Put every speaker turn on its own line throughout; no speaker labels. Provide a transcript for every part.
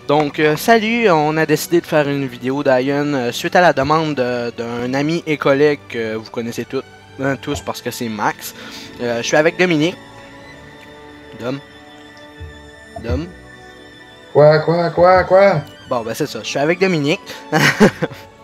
Donc, salut, on a décidé de faire une vidéo d'Ion suite à la demande d'un ami et collègue que vous connaissez tous parce que c'est Max. Je suis avec Dominique. Dom?
Quoi?
Bon, ben c'est ça, je suis avec Dominique.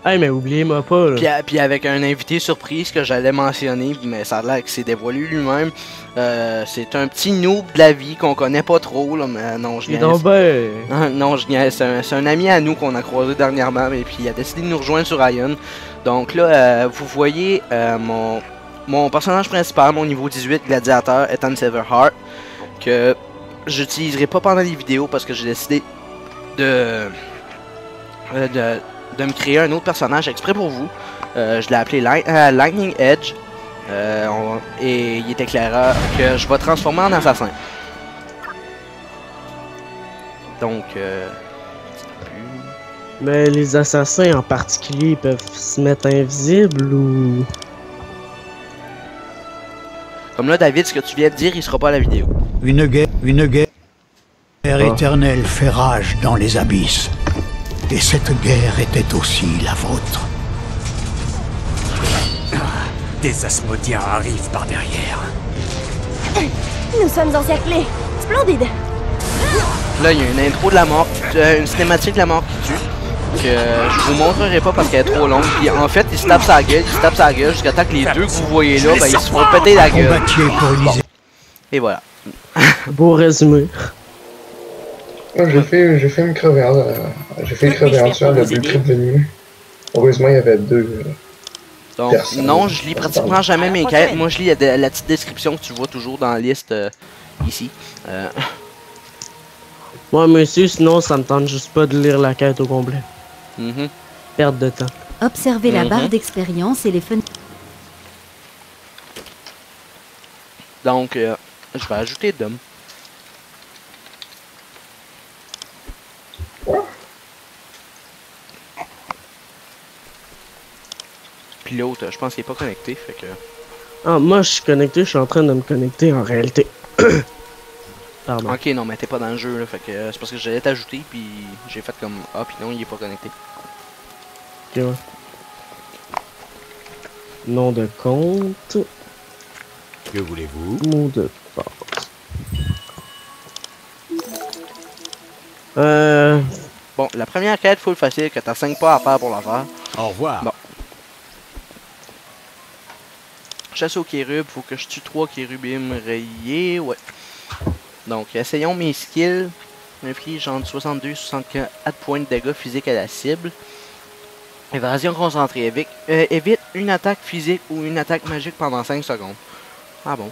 Hey, mais oubliez-moi pas, là.
Puis avec un invité surprise que j'allais mentionner, mais ça a l'air qu'il s'est dévoilé lui-même. C'est un petit noob de la vie qu'on connaît pas trop, là, mais non, je
Il est
niaise.
donc ben...
Non, je niaise. C'est un ami à nous qu'on a croisé dernièrement, et puis il a décidé de nous rejoindre sur Ion. Donc là, vous voyez mon personnage principal, mon niveau 18, gladiateur, Ethan Silverheart, que j'utiliserai pas pendant les vidéos parce que j'ai décidé de me créer un autre personnage exprès pour vous. Je l'ai appelé Lightning Edge. Et il est éclaireur que je vais transformer en assassin. Donc,
Mais les assassins en particulier peuvent se mettre invisibles ou...
comme là, David, ce que tu viens de dire, il sera pas à la vidéo.
Une guerre éternelle fait rage dans les abysses. Et cette guerre était aussi la vôtre.
Des Asmodiens arrivent par derrière.
Nous sommes encerclés. Splendide.
Là, il y a une intro de la mort, une cinématique de la mort qui tue. Que je vous montrerai pas parce qu'elle est trop longue. Puis en fait, il se tape sa gueule, jusqu'à temps que les deux que vous voyez là, ben, ils se font péter la gueule.
Combattiez pour
Bon.
Élysée.
Et voilà.
Beau résumé.
J'ai fait une crevasse. J'ai fait une crevasse sur le but venu. Heureusement, il y avait deux.
Donc,
Personne.
non, je lis pratiquement jamais mes quêtes. Moi, je lis la petite description que tu vois toujours dans la liste ici.
Moi, monsieur, sinon, ça me tente juste pas de lire la quête au complet.
Mhm.
Perte de temps.
Observez la barre d'expérience et les fenêtres.
Donc, je vais ajouter Dom. Puis l'autre, je pense qu'il est pas connecté, fait que...
Ah, moi, je suis connecté, je suis en train de me connecter en réalité. Pardon.
Ok, non, mais t'es pas dans le jeu, là, fait que c'est parce que j'allais t'ajouter, puis j'ai fait comme... Ah, puis non, il est pas connecté.
Ok, ouais. Nom de compte.
Que voulez-vous?
Mot de passe.
Bon, la première quête full facile, que t'as 5 pas à faire pour la faire.
Au revoir.
Bon. Chasse aux kérubs, faut que je tue 3 kérubim rayés, ouais. Donc, essayons mes skills. Inflige entre 62 et 64 points de dégâts physiques à la cible. Évasion concentrée. Évite une attaque physique ou une attaque magique pendant 5 secondes. Ah bon.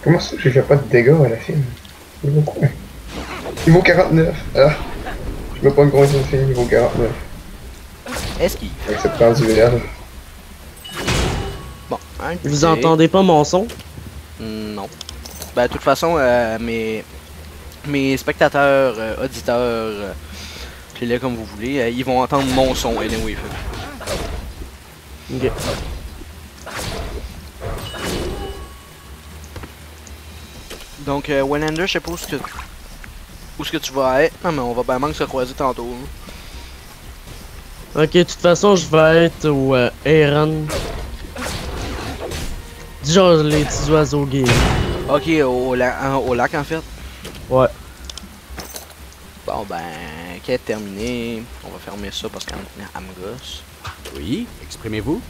Comment ça, j'ai fait pas de dégâts à la film? Niveau quoi? Niveau 49. Ah! Je me prends une combien de film niveau 49.
Esquive.
Acceptant du réel.
Bon, un
Vous
dé.
entendez pas mon son?
Non. Ben, de toute façon, mes spectateurs, auditeurs, appelez-les comme vous voulez, ils vont entendre mon son, anyway.
Ok.
Donc, Welander, je sais pas où est-ce que tu vas être. Non, mais on va bien manquer se croiser tantôt. Hein.
Ok, de toute façon, je vais être au Aaron. Genre les petits oiseaux gays.
Ok, au lac en fait.
Ouais.
Bon, ben, quête terminée. On va fermer ça parce qu'elle me gosse.
Oui, exprimez-vous.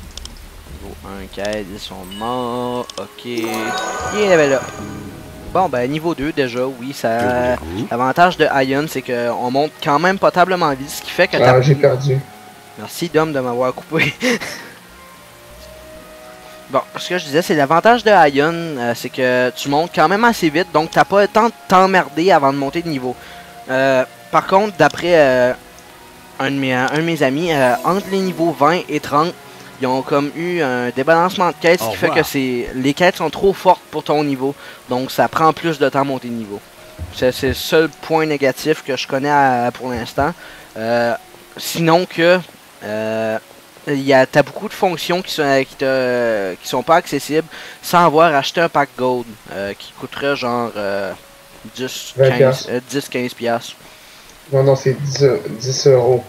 Niveau 1 quête, ils sont morts. Ok. Il est là. Bon, ben, niveau 2 déjà, oui, ça.
Que voulez-vous?
L'avantage de Ion, c'est qu'on monte quand même potablement vite, ce qui fait que
Ah, j'ai perdu.
Merci Dom de m'avoir coupé. Bon, ce que je disais, c'est l'avantage de Ion, c'est que tu montes quand même assez vite, donc t'as pas le temps de t'emmerder avant de monter de niveau. Par contre, d'après un de mes amis, entre les niveaux 20 et 30, ils ont comme eu un débalancement de quêtes, ce qui fait que les quêtes sont trop fortes pour ton niveau, donc ça prend plus de temps à monter de niveau. C'est le seul point négatif que je connais pour l'instant. Sinon que... t'as beaucoup de fonctions qui sont pas accessibles sans avoir acheté un pack gold qui coûterait genre 10-15 piastres.
Non, c'est 10 euros.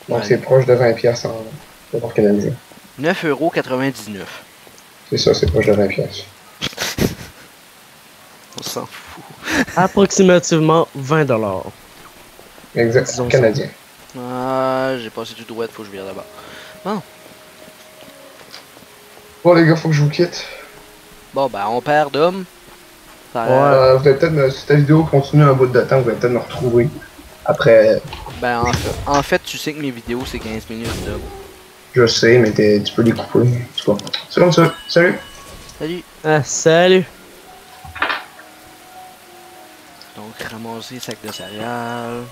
Donc
Ouais.
c'est proche de 20 piastres en dollars canadiens.
9,99 €.
C'est ça, c'est proche de 20 piastres.
On s'en fout.
Approximativement 20 $.
Exact,
Disons ça.
canadien.
Ah, j'ai passé du droit, faut que je vire là-bas.
Bon les gars, faut que je vous quitte.
Bon, ben, on perd d'hommes.
Ouais.
Vous allez peut-être, si ta vidéo continue un bout de temps, vous allez peut-être me retrouver. Après,
Ben, en fait, tu sais que mes vidéos, c'est 15 minutes d'hommes.
je sais, mais tu peux les couper. En tout cas, c'est comme ça. Salut!
Salut!
Ah, salut!
Donc, ramasser sac de céréales.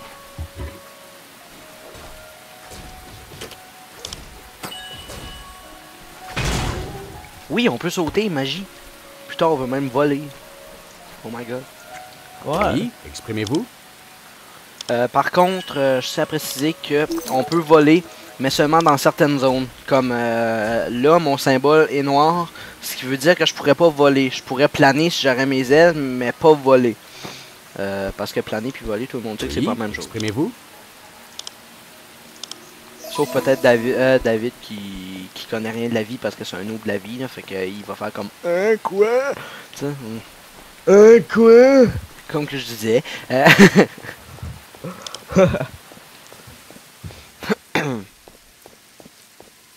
Oui, on peut sauter, magie. Plus tard, on veut même voler. Oh my god.
Ouais.
Oui, exprimez-vous.
Par contre, je sais à préciser que on peut voler, mais seulement dans certaines zones. Comme là, mon symbole est noir, ce qui veut dire que je pourrais pas voler. Je pourrais planer si j'aurais mes ailes, mais pas voler. Parce que planer puis voler, tout le monde sait que c'est
Oui,
pas la même chose.
exprimez-vous.
Sauf peut-être David qui connaît rien de la vie parce que c'est un noob de la vie, là, fait qu'il va faire comme quoi? Tu sais,
Quoi?
comme que je disais.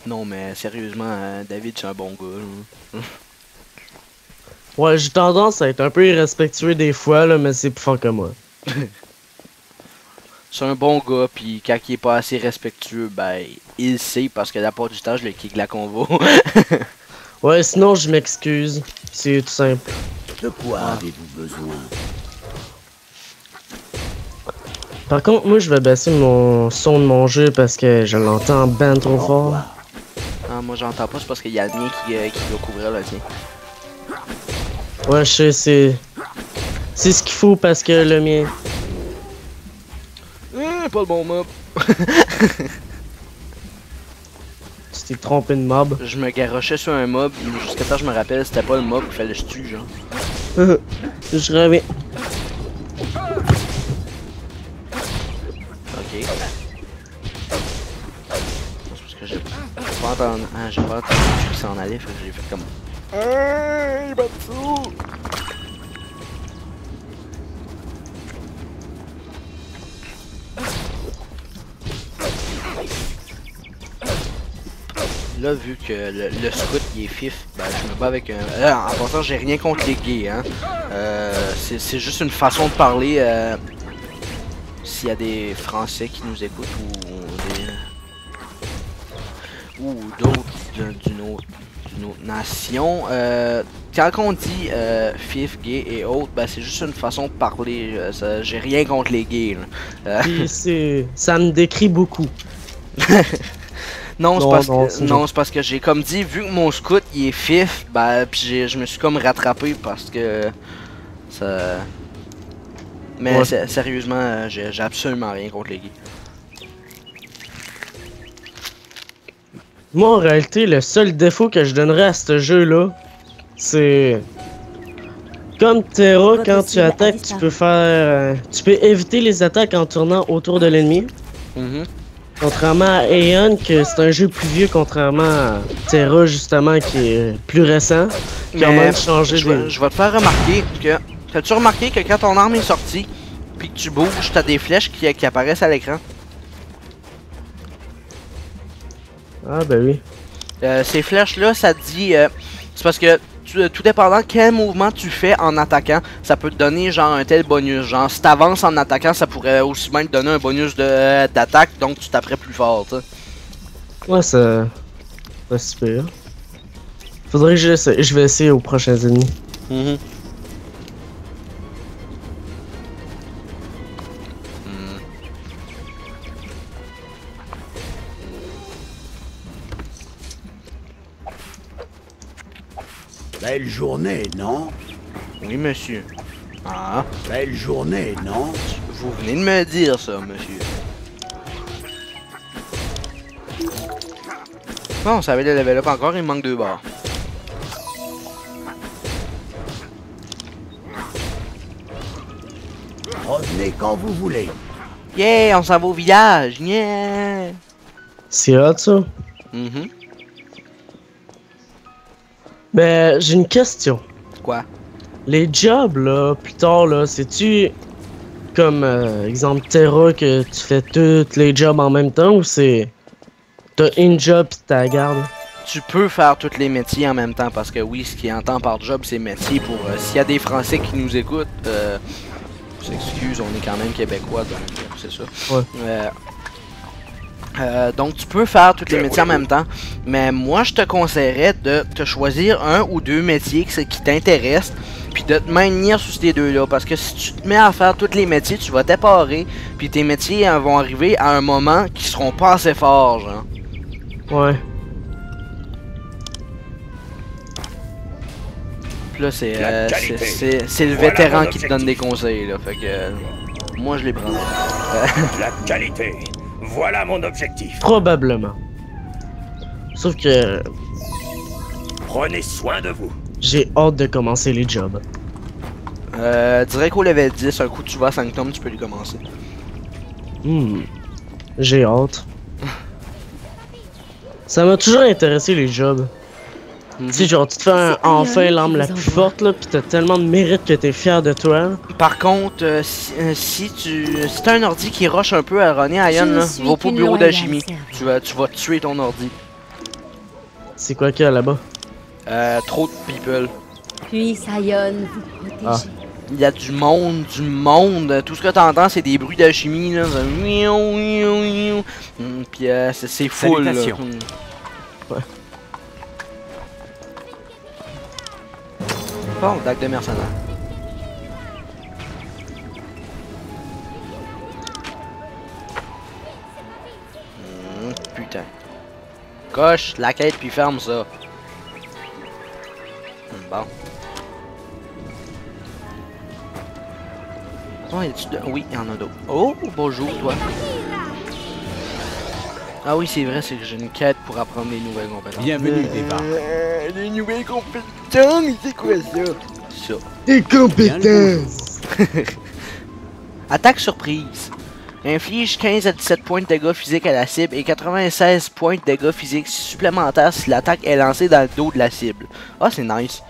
Non mais sérieusement, David c'est un bon gars. Là.
Ouais, j'ai tendance à être un peu irrespectueux des fois, là, mais c'est plus fort que moi.
C'est un bon gars, puis quand il est pas assez respectueux, ben il le sait parce que la part du temps je le kick la convo.
Ouais, sinon je m'excuse. C'est tout simple.
De quoi avez-vous besoin?
Par contre, moi je vais baisser mon son de mon jeu parce que je l'entends ben trop fort.
Ah, moi j'entends pas, c'est parce qu'il y a le mien qui doit couvrir le tien.
Ouais, je sais, c'est ce qu'il faut parce que le mien.
Pas le bon mob.
Tu t'es trompé de mob.
Je me garochais sur un mob, jusqu'à temps je me rappelle, c'était pas le mob qu'il fallait que je tue, genre.
Je reviens.
Ok. C'est parce que j'ai pas entendu. Ah, j'ai pas entendu qu'il s'en allait, fait que j'ai fait comme. Hey, Batsu! Là, vu que le scout il est fif, ben je me bats avec un. En passant, j'ai rien contre les gays, hein. C'est juste une façon de parler. S'il y a des Français qui nous écoutent ou d'autres d'une autre nation, quand on dit fif, gay et autres, ben c'est juste une façon de parler. J'ai rien contre les gays. Là.
Puis ça me décrit beaucoup.
Non,
c'est
c'est parce que j'ai comme dit, vu que mon scout il est fif, bah puis je me suis comme rattrapé parce que ça. Mais
Ouais.
sérieusement, j'ai absolument rien contre les gays.
Moi, en réalité, le seul défaut que je donnerais à ce jeu-là, c'est... Comme Terra,
Votre
quand tu
cible a
attaques, tu
disparu.
peux faire... tu peux éviter les attaques en tournant autour de l'ennemi. Contrairement à Aeon, que c'est un jeu plus vieux, contrairement à Terra, justement, qui est plus récent. Qui a
Mais
même changé
je vais te faire remarquer que... T'as-tu remarqué que quand ton arme est sortie, puis que tu bouges, t'as des flèches qui apparaissent à l'écran?
Ah, ben oui.
Ces flèches-là, ça te dit... c'est parce que, tout dépendant quel mouvement tu fais en attaquant, ça peut te donner genre un tel bonus. Genre, si t'avances en attaquant, ça pourrait aussi bien te donner un bonus d'attaque, donc tu taperais plus fort, tu sais.
Ouais, ça... Pas super. Faudrait que je vais essayer aux prochains ennemis.
Belle journée, non?
Oui, monsieur. Ah,
Belle journée, non?
vous venez de me dire ça, monsieur. Bon, ça avait le level up encore, il me manque 2 barres.
Revenez quand vous voulez.
Yeah, on s'en va au village. Yeah.
C'est hot, ça. Ben, j'ai une question.
Quoi?
Les jobs, là, plus tard, là, c'est-tu comme, exemple, Terra, que tu fais tous les jobs en même temps, ou c'est... T'as une job pis t'as la garde?
Tu peux faire tous les métiers en même temps, parce que oui, ce qui entend par job, c'est métier. Pour s'il y a des Français qui nous écoutent, s'excuse, on est quand même québécois, donc c'est ça.
Ouais.
Donc tu peux faire tous les métiers en même temps, mais moi je te conseillerais de te choisir un ou deux métiers qui t'intéressent, puis de te maintenir sur ces deux-là, parce que si tu te mets à faire tous les métiers, tu vas t'éparer, puis tes métiers vont arriver à un moment qui seront pas assez forts, genre.
Ouais.
Puis là c'est le vétéran qui te donne des conseils, là, fait que moi je les prends.
La qualité. Voilà mon objectif.
Probablement. Sauf que
Prenez soin de vous.
j'ai hâte de commencer les jobs.
Dirais qu'au level 10, un coup tu vas à Sanctum, tu peux les commencer.
J'ai hâte. Ça m'a toujours intéressé les jobs. Tu sais, genre, tu te fais enfin l'arme la plus forte, là, pis t'as tellement de mérite que t'es fier de toi.
Par contre, si t'as un ordi qui rush un peu à runner Ion, là, va pas au bureau d'alchimie. Tu vas tuer ton ordi.
C'est quoi qu'il y a là-bas?
Trop de people.
Puis Sion vous protégez.
Il y a du monde. Tout ce que t'entends, c'est des bruits d'alchimie, là. Puis c'est full, là.
Salutations.
Ouais.
Bon, dague de mercenaires. Putain. Coche la quête puis ferme ça. Bon. Oh, y a-tu de... Oui, il y en a d'autres. Oh, bonjour, toi. Ah oui, c'est vrai, c'est que j'ai une quête pour apprendre des nouvelles compétences.
Bienvenue, Eva.
Des nouvelles compétences, mais c'est quoi ça? Ça.
Des compétences!
Attaque surprise. Inflige 15 à 17 points de dégâts physiques à la cible et 96 points de dégâts physiques supplémentaires si l'attaque est lancée dans le dos de la cible. Ah, c'est nice.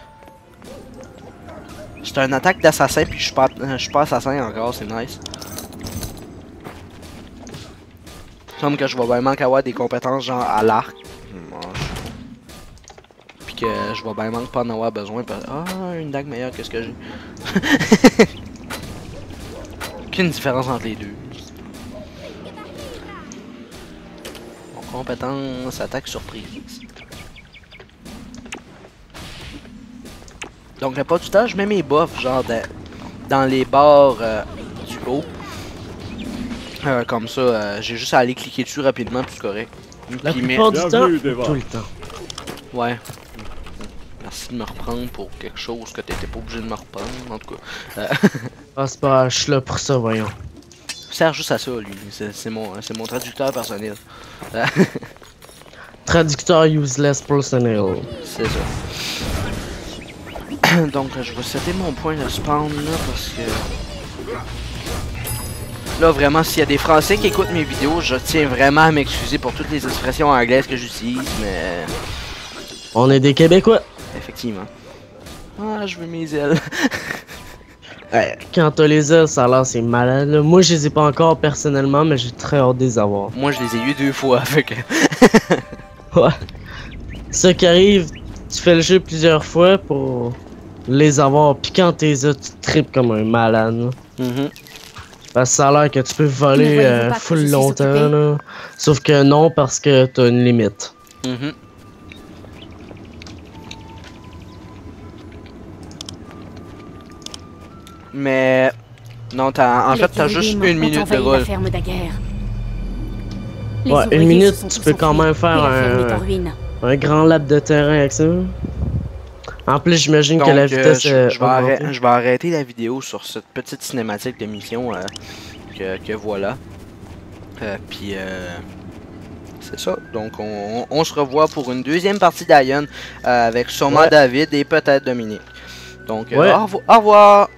C'est une attaque d'assassin puis je suis pas assassin encore, c'est nice. Comme que je vais vraiment avoir des compétences genre à l'arc. Puis que je vais vraiment pas en avoir besoin. Ah, une dague meilleure que ce que j'ai. Aucune différence entre les deux. Bon, compétence, attaque surprise. Donc la plupart du temps, je mets mes buffs genre dans les barres du haut. Comme ça, j'ai juste à aller cliquer dessus rapidement, puis c'est correct.
La
Puis
plupart du temps,
Deva.
tout le temps.
Ouais. Merci de me reprendre pour quelque chose que t'étais pas obligé de me reprendre, en tout cas.
Ah, c'est pas grave, je suis là pour ça, voyons.
Sert juste à ça, lui. C'est mon traducteur personnel.
Traducteur useless personnel.
C'est ça. Donc, je vais setter mon point de spawn, là, parce que... Là, vraiment, s'il y a des Français qui écoutent mes vidéos, je tiens vraiment à m'excuser pour toutes les expressions anglaises que j'utilise, mais...
On est des Québécois.
Effectivement. Ah, je veux mes ailes.
Ouais, quand t'as les ailes, ça a l'air c'est malade. Là. Moi, je les ai pas encore personnellement, mais j'ai très hâte de les avoir.
Moi, je les ai eu 2 fois, fait que...
Ouais. Ce qui arrive, tu fais le jeu plusieurs fois pour les avoir, puis quand t'es là, tu tripes comme un malade. Parce que ça a l'air que tu peux voler full longtemps, là. Sauf que non, parce que t'as une limite.
Mais... Non, en fait, t'as juste 1 minute de vol.
Ouais, 1 minute, tu peux quand même faire un grand lap de terrain avec ça. En plus, j'imagine que la vitesse
je vais arrêter la vidéo sur cette petite cinématique de mission que voilà. Puis c'est ça. Donc on se revoit pour une deuxième partie d'Ion avec sûrement David et peut-être Dominique. Donc au revoir.